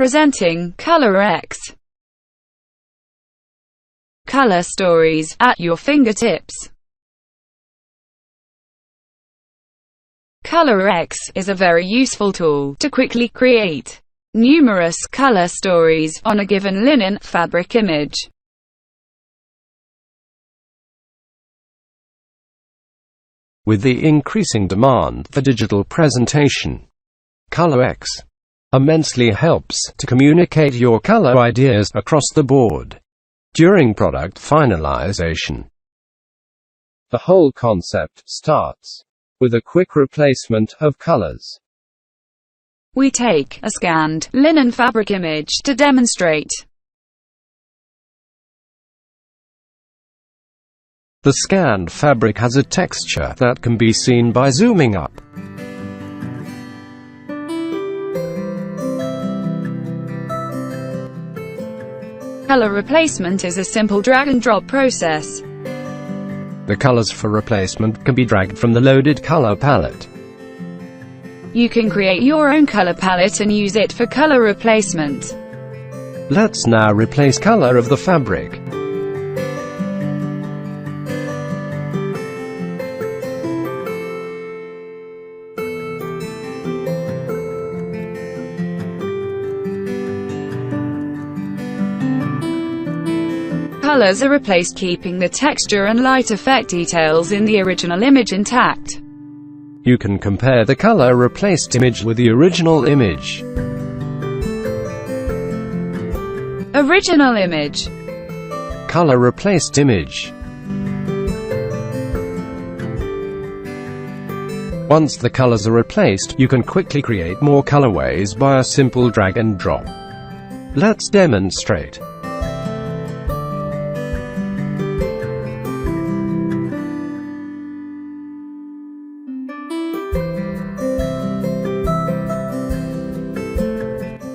Presenting Colorx. Color stories at your fingertips. Colorx is a very useful tool to quickly create numerous color stories on a given linen fabric image. With the increasing demand for digital presentation, Colorx immensely helps to communicate your color ideas across the board during product finalization. The whole concept starts with a quick replacement of colors. We take a scanned linen fabric image to demonstrate. The scanned fabric has a texture that can be seen by zooming up. Color replacement is a simple drag-and-drop process. The colors for replacement can be dragged from the loaded color palette. You can create your own color palette and use it for color replacement. Let's now replace color of the fabric. Colors are replaced, keeping the texture and light effect details in the original image intact. You can compare the color replaced image with the original image. Original image. Color replaced image. Once the colors are replaced, you can quickly create more colorways by a simple drag and drop. Let's demonstrate.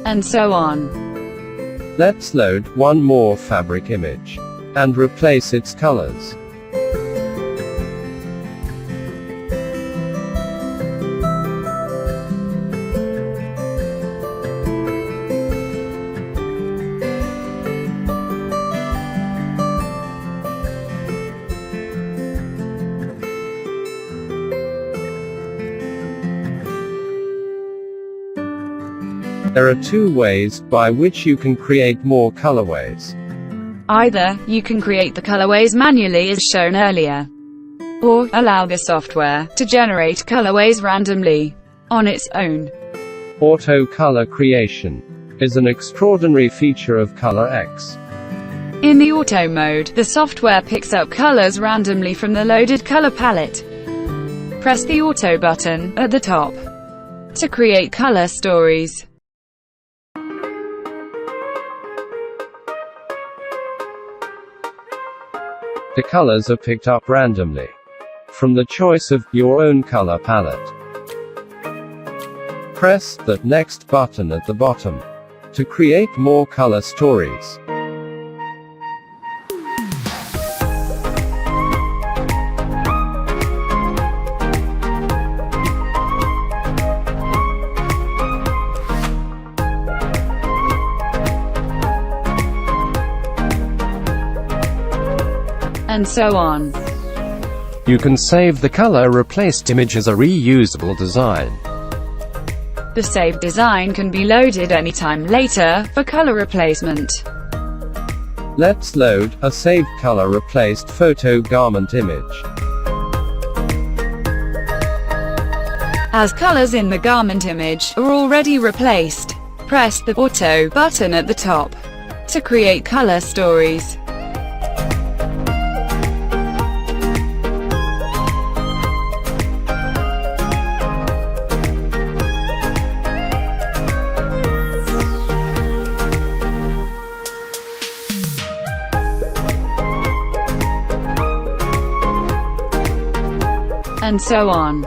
And so on. Let's load one more fabric image and replace its colors. There are two ways by which you can create more colorways. Either you can create the colorways manually as shown earlier, or allow the software to generate colorways randomly on its own. Auto color creation is an extraordinary feature of Colorx. In the auto mode, the software picks up colors randomly from the loaded color palette. Press the auto button at the top to create color stories. The colors are picked up randomly from the choice of your own color palette. Press the Next button at the bottom to create more color stories. And so on. You can save the color replaced image as a reusable design. The saved design can be loaded anytime later for color replacement. Let's load a saved color replaced photo garment image. As colors in the garment image are already replaced, press the Auto button at the top to create color stories. And so on.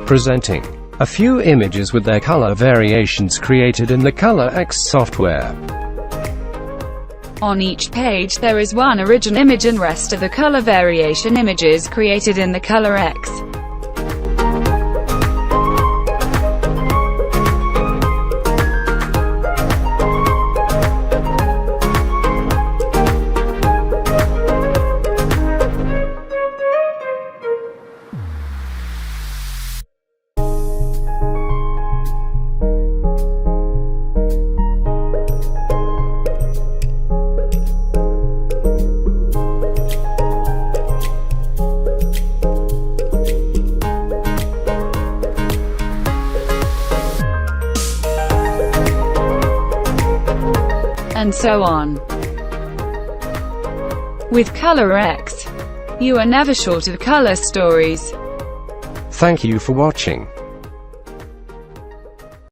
Presenting a few images with their color variations created in the Colorx software. On each page there is one original image and rest of the color variation images created in the Colorx. and so on. With Colorx, you are never short of color stories. Thank you for watching.